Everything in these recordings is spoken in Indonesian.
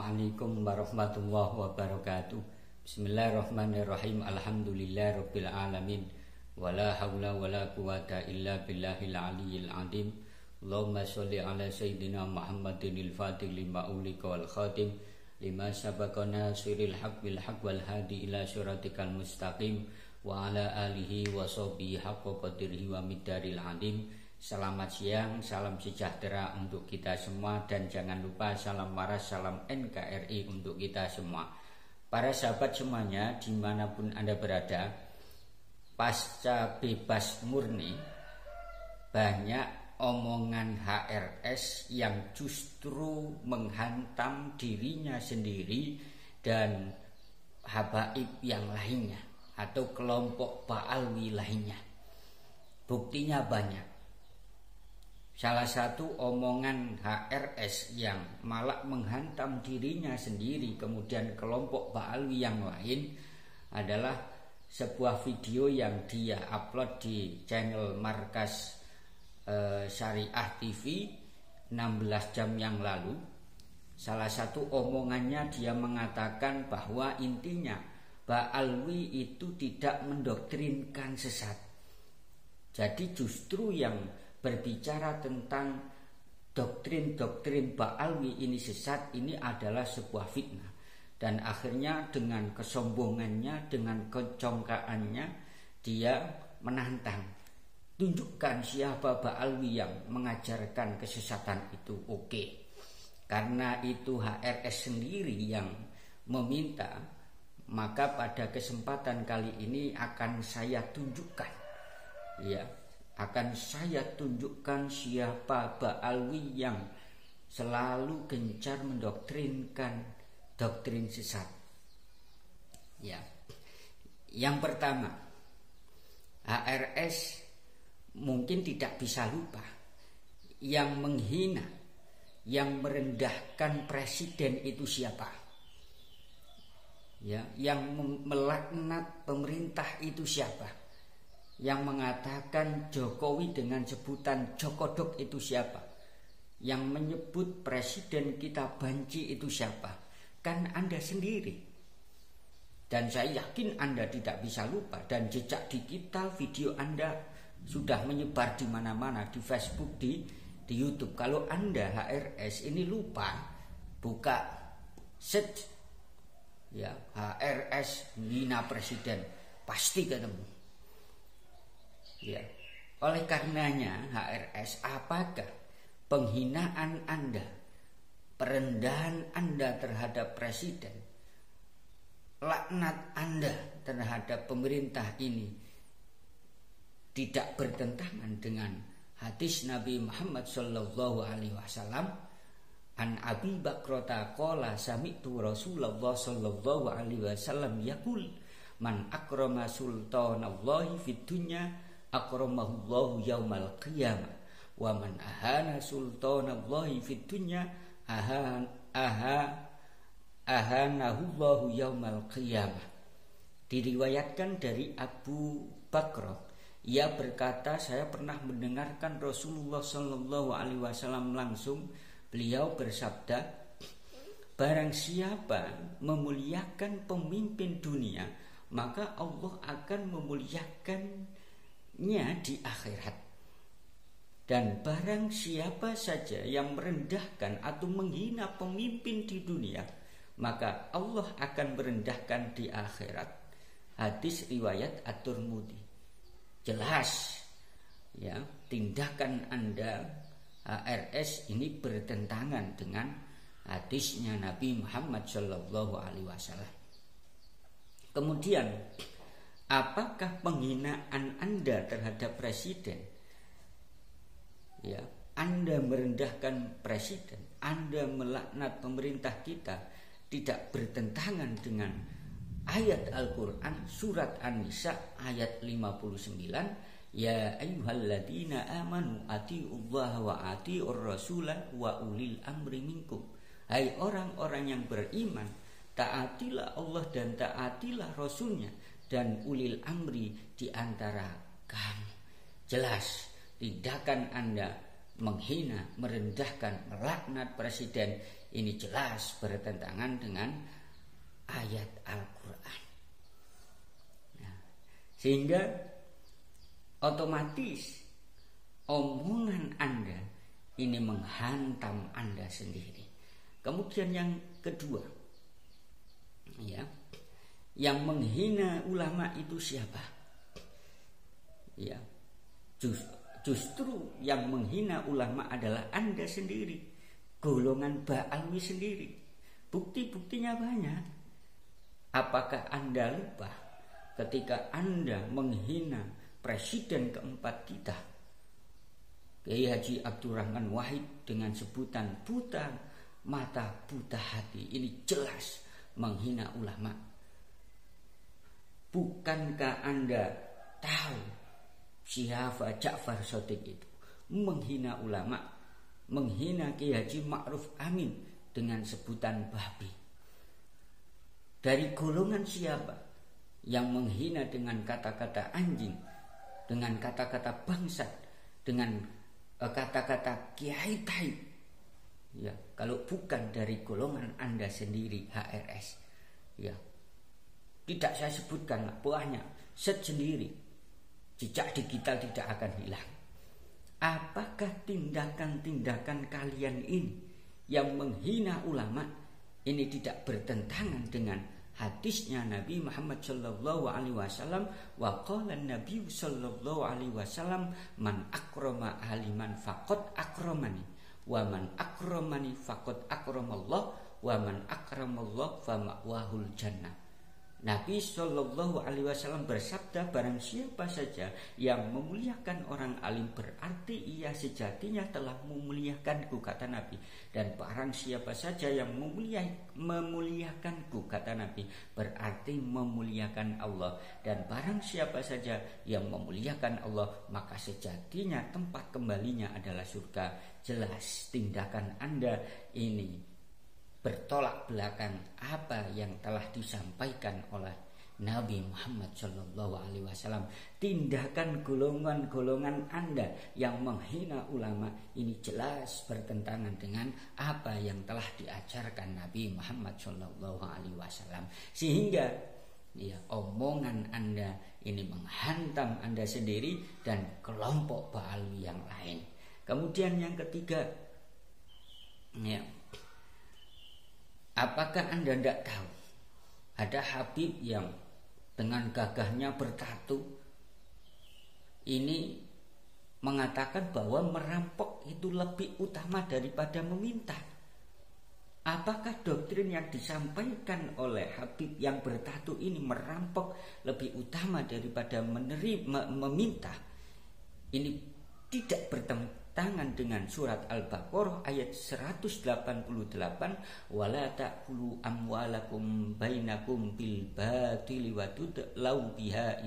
Assalamualaikum warahmatullahi wabarakatuh. Bismillahirrahmanirrahim. Alhamdulillahirabbil alamin. Wala haula wala quwata illa billahil aliyyil azim. Allahumma sholli ala sayyidina Muhammadinil fatih lima ulika wal khatim lima sabaqana siril haq bil haq wal hadi ila siratikal mustaqim wa ala alihi wa sahbihi haqqa qadrihi wa miqdaril azim. Selamat siang, salam sejahtera untuk kita semua, dan jangan lupa salam waras, salam NKRI untuk kita semua. Para sahabat semuanya, dimanapun Anda berada, pasca bebas murni, banyak omongan HRS yang justru menghantam dirinya sendiri dan habaib yang lainnya atau kelompok Ba'alwi lainnya. Buktinya banyak. Salah satu omongan HRS yang malah menghantam dirinya sendiri kemudian kelompok Ba'alwi yang lain adalah sebuah video yang dia upload di channel Markas Syariah TV 16 jam yang lalu. Salah satu omongannya dia mengatakan bahwa intinya Ba'alwi itu tidak mendoktrinkan sesat. Jadi justru yang berbicara tentang doktrin-doktrin Ba'alwi ini sesat, ini adalah sebuah fitnah. Dan akhirnya dengan kesombongannya, dengan kecongkaannya, dia menantang, tunjukkan siapa Ba'alwi yang mengajarkan kesesatan itu. Oke, karena itu HRS sendiri yang meminta, maka pada kesempatan kali ini akan saya tunjukkan, akan saya tunjukkan siapa Ba'alwi yang selalu gencar mendoktrinkan doktrin sesat. Yang pertama, HRS mungkin tidak bisa lupa yang menghina, yang merendahkan presiden itu siapa? Yang melaknat pemerintah itu siapa? Yang mengatakan Jokowi dengan sebutan Jokodok itu siapa? Yang menyebut presiden kita banci itu siapa? Kan Anda sendiri. Dan saya yakin Anda tidak bisa lupa, dan jejak digital video Anda sudah menyebar di mana-mana, di Facebook, di YouTube. Kalau Anda HRS ini lupa, buka search HRS hina presiden, pasti ketemu. Oleh karenanya HRS, apakah penghinaan Anda, perendahan Anda terhadap presiden, laknat Anda terhadap pemerintah ini tidak bertentangan dengan hadis Nabi Muhammad sallallahu alaihi wasallam? An Abi Bakrata qala sami'tu Rasulullah sallallahu alaihi wasallam yaqul man akrama sultanallahi fid dunya akramahullahu yaumal qiyamah wa man ahana sultanallahi fid dunya ahanahullahu yaumal qiyamah. Diriwayatkan dari Abu Bakr, ia berkata, saya pernah mendengarkan Rasulullah sallallahu alaihi wasallam langsung. Beliau bersabda, barang siapa memuliakan pemimpin dunia, maka Allah akan memuliakan di akhirat. Dan barang siapa saja yang merendahkan atau menghina pemimpin di dunia, maka Allah akan merendahkan di akhirat. Hadis riwayat At-Tirmidzi. Jelas tindakan Anda HRS ini bertentangan dengan hadisnya Nabi Muhammad sallallahu alaihi wasallam. Kemudian, apakah penghinaan Anda terhadap presiden? Anda merendahkan presiden, Anda melaknat pemerintah kita, tidak bertentangan dengan ayat Al-Quran surat An-Nisa ayat 59, ya ayyuhalladzina amanu atiullaha wa atiur rasulah wa ulil amri minkum. Hai orang-orang yang beriman, taatilah Allah dan taatilah Rasulnya dan ulil amri di antara kamu. Jelas tindakan Anda menghina, merendahkan, melaknat presiden, ini jelas bertentangan dengan ayat Al-Quran. Nah, sehingga otomatis omongan Anda ini menghantam Anda sendiri. Kemudian yang kedua, ya, yang menghina ulama itu siapa? Ya, justru yang menghina ulama adalah Anda sendiri, golongan Ba'alwi sendiri. Bukti-buktinya banyak. Apakah Anda lupa ketika Anda menghina presiden keempat kita, Kiai Haji Abdurrahman Wahid, dengan sebutan buta mata buta hati? Ini jelas menghina ulama. Bukankah Anda tahu siapa Ja'far Shadiq itu? Menghina ulama, menghina Kiai Haji Ma'ruf Amin dengan sebutan babi. Dari golongan siapa yang menghina dengan kata-kata anjing, dengan kata-kata bangsat, dengan kata-kata kiai tai? Ya, kalau bukan dari golongan Anda sendiri, HRS. Ya, tidak saya sebutkan, banyak, set sendiri. Jejak digital tidak akan hilang. Apakah tindakan-tindakan kalian ini yang menghina ulama ini tidak bertentangan dengan hadisnya Nabi Muhammad sallallahu alaihi wasallam? Wa qala Nabi sallallahu alaihi wasallam, man akrama aliman faqad akramani, wa man akramani faqad akramallah, wa man akramallah fa ma'wahul jannah. Nabi Shallallahu Alaihi Wasallam bersabda, barang siapa saja yang memuliakan orang alim berarti ia sejatinya telah memuliakanku, kata Nabi. Dan barang siapa saja yang memuliakanku, kata Nabi, berarti memuliakan Allah. Dan barang siapa saja yang memuliakan Allah, maka sejatinya tempat kembalinya adalah surga. Jelas tindakan Anda ini bertolak belakang apa yang telah disampaikan oleh Nabi Muhammad sallallahu alaihi wasallam. Tindakan golongan-golongan Anda yang menghina ulama ini jelas bertentangan dengan apa yang telah diajarkan Nabi Muhammad sallallahu alaihi wasallam. Sehingga ya, omongan Anda ini menghantam Anda sendiri dan kelompok Ba'alwi yang lain. Kemudian yang ketiga, ya, apakah Anda tidak tahu ada Habib yang dengan gagahnya bertato ini mengatakan bahwa merampok itu lebih utama daripada meminta? Apakah doktrin yang disampaikan oleh Habib yang bertato ini merampok lebih utama daripada meminta? Ini tidak bertentangan dengan surat Al-Baqarah ayat 188, wala ta'kulu amwalakum bainakum bil batili wa tudlau biha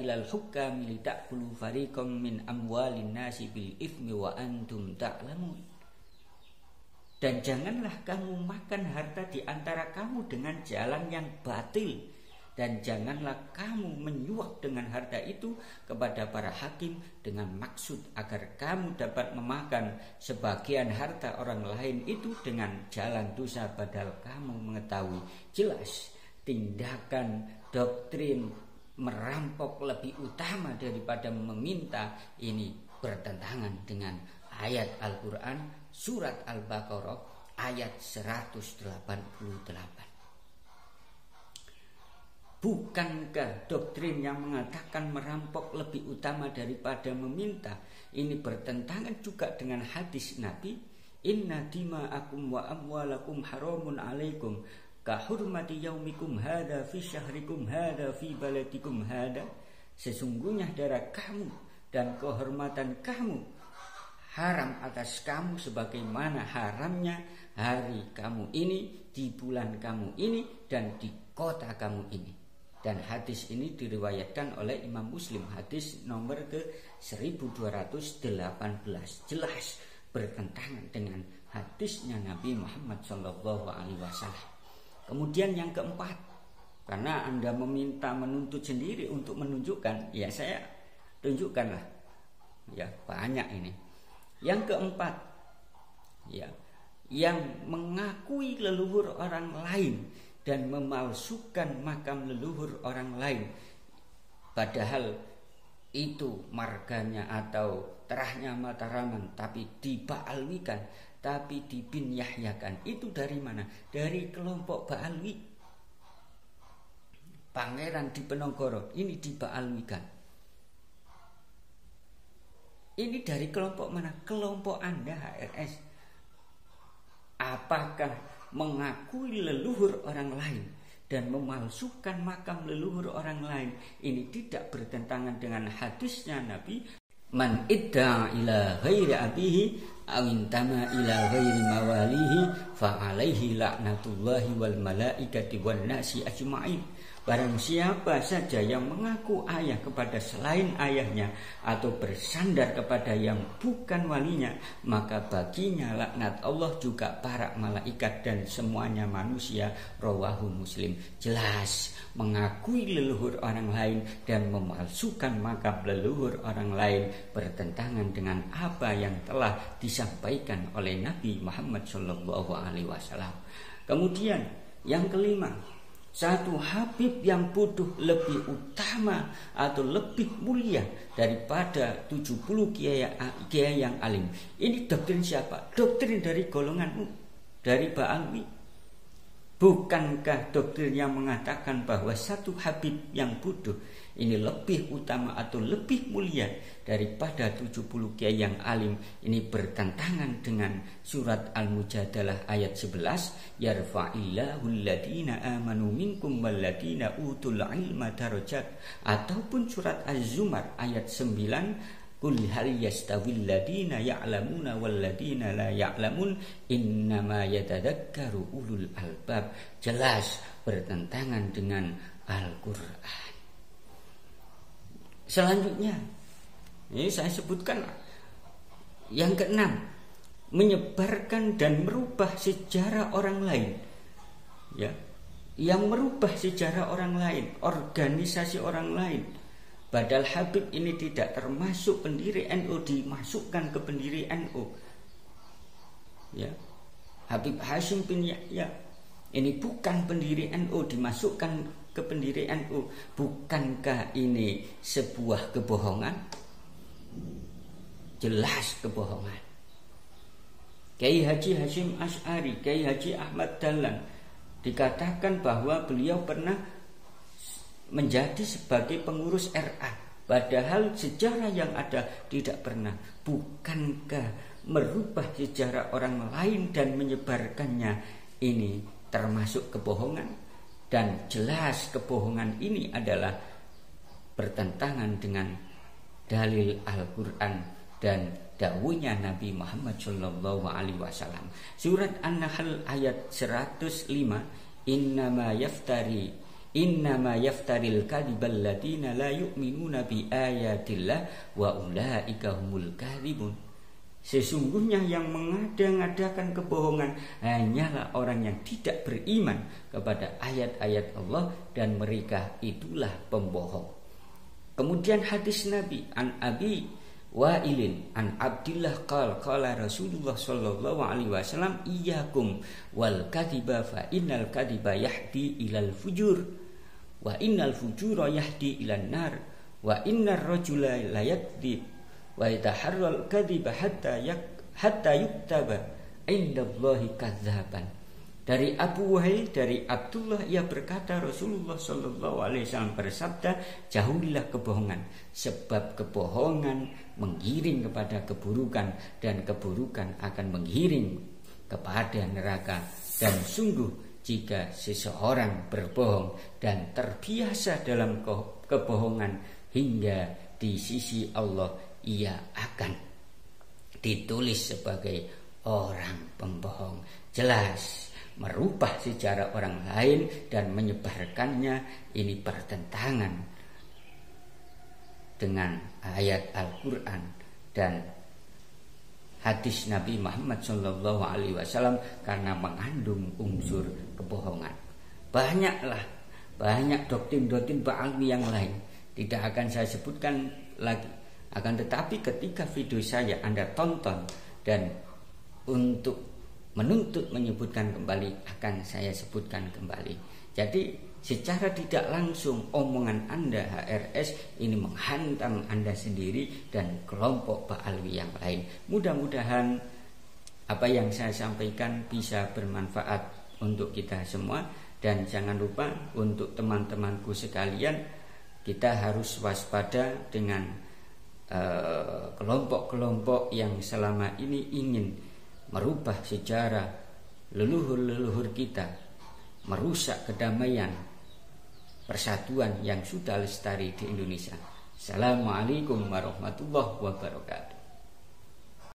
ilal hukam li ta'kulu fariqam min amwalin nasi bil ithmi wa antum ta'lamun. Dan janganlah kamu makan harta di antara kamu dengan jalan yang batil, dan janganlah kamu menyuap dengan harta itu kepada para hakim dengan maksud agar kamu dapat memakan sebagian harta orang lain itu dengan jalan dosa padahal kamu mengetahui. Jelas tindakan doktrin merampok lebih utama daripada meminta ini bertentangan dengan ayat Al-Quran surat Al-Baqarah ayat 188. Bukankah doktrin yang mengatakan merampok lebih utama daripada meminta ini bertentangan juga dengan hadis Nabi, inna dima'akum wa amwalakum haramun alaikum ka hurmati yaumikum hada fi syahrikum hada fi baladikum hada? Sesungguhnya darah kamu dan kehormatan kamu haram atas kamu sebagaimana haramnya hari kamu ini di bulan kamu ini dan di kota kamu ini. Dan hadis ini diriwayatkan oleh Imam Muslim, hadis nomor ke 1218. Jelas bertentangan dengan hadisnya Nabi Muhammad SAW. Kemudian yang keempat, karena Anda meminta menuntut sendiri untuk menunjukkan, ya saya tunjukkanlah Ya, banyak ini. Yang keempat, ya, yang mengakui leluhur orang lain dan memalsukan makam leluhur orang lain, padahal itu marganya atau terahnya Mataraman, tapi dibaalwikan, tapi dibinyahyakan. Itu dari mana? Dari kelompok Baalwi. Pangeran Diponegoro ini dibaalwikan. Ini dari kelompok mana? Kelompok Anda HRS. Apakah mengakui leluhur orang lain dan memalsukan makam leluhur orang lain ini tidak bertentangan dengan hadisnya Nabi? Man idda ila ghairi abihi awintama ila ghairi mawalihi fa alaihi laknatullahi wal malaikati wan nasi ajma'in. Barang siapa saja yang mengaku ayah kepada selain ayahnya atau bersandar kepada yang bukan walinya, maka baginya laknat Allah juga para malaikat dan semuanya manusia. Rawahu Muslim. Jelas mengakui leluhur orang lain dan memalsukan makam leluhur orang lain bertentangan dengan apa yang telah disampaikan oleh Nabi Muhammad SAW. Kemudian yang kelima, satu Habib yang bodoh lebih utama atau lebih mulia daripada 70 kiai yang alim. Ini doktrin siapa? Doktrin dari golonganmu, dari Ba'alwi. Bukankah doktrin yang mengatakan bahwa satu Habib yang bodoh ini lebih utama atau lebih mulia daripada 70 kiai yang alim? Ini bertentangan dengan surat Al-Mujadalah ayat 11, yarfa'illahu alladhina amanu minkum walladhina utul ilma darajat, ataupun surat Az-Zumar ayat 9, qul hal yastawil ladina ya'lamuna wal ladina la ya'lamun innama yatadakkaru ulul albab. Jelas bertentangan dengan Al-Qur'an. Selanjutnya, ini saya sebutkan yang keenam, menyebarkan dan merubah sejarah orang lain. Ya, yang merubah sejarah orang lain, organisasi orang lain. Padahal Habib ini tidak termasuk pendiri NU, dimasukkan ke pendiri NU. Ya, Habib Hashim bin Yahya ini bukan pendiri NU, dimasukkan ke pendiri NU. Bukankah ini sebuah kebohongan? Jelas kebohongan. Kiai Haji Hashim Asy'ari, Kiai Haji Ahmad Dahlan, dikatakan bahwa beliau pernah menjadi sebagai pengurus RA, padahal sejarah yang ada tidak pernah. Bukankah merubah sejarah orang lain dan menyebarkannya ini termasuk kebohongan? Dan jelas kebohongan ini adalah bertentangan dengan dalil Al-Quran dan dawuhnya Nabi Muhammad SAW. Surat An-Nahl ayat 105, innama yaftaril kadhibal ladina la yu'minuna bi ayatillah wa ulaika humul kadhibun. Sesungguhnya yang mengada-ngadakan kebohongan hanyalah orang yang tidak beriman kepada ayat-ayat Allah, dan mereka itulah pembohong. Kemudian hadis Nabi an Abi Wa'ilin an Abdillah qala Rasulullah sallallahu alaihi wasallam iyyakum wal kadhiba fa innal kadhiba yahdi ilal fujur wa innal fujura yahdi ilan nar wa innar rajula la yakdzib wa yataharral kadhiba hatta yuktaba indallahi kadzaban. Dari Abu Wa'il, dari Abdullah, ia berkata Rasulullah sallallahu alaihi wasallam bersabda, jauhilah kebohongan, sebab kebohongan menggiring kepada keburukan dan keburukan akan menggiring kepada neraka. Dan sungguh jika seseorang berbohong dan terbiasa dalam kebohongan hingga di sisi Allah, ia akan ditulis sebagai orang pembohong. Jelas merubah sejarah orang lain dan menyebarkannya ini bertentangan dengan ayat Al-Quran dan hadis Nabi Muhammad SAW karena mengandung unsur kebohongan. Banyak doktrin-doktrin Ba'alwi yang lain, tidak akan saya sebutkan lagi. Akan tetapi ketika video saya Anda tonton dan untuk menuntut menyebutkan kembali, akan saya sebutkan kembali. Jadi secara tidak langsung omongan Anda HRS ini menghantam Anda sendiri dan kelompok Ba'alwi yang lain. Mudah-mudahan apa yang saya sampaikan bisa bermanfaat untuk kita semua. Dan jangan lupa untuk teman-temanku sekalian, kita harus waspada dengan kelompok-kelompok yang selama ini ingin merubah sejarah leluhur-leluhur kita, merusak kedamaian, persatuan yang sudah lestari di Indonesia. Assalamualaikum warahmatullahi wabarakatuh.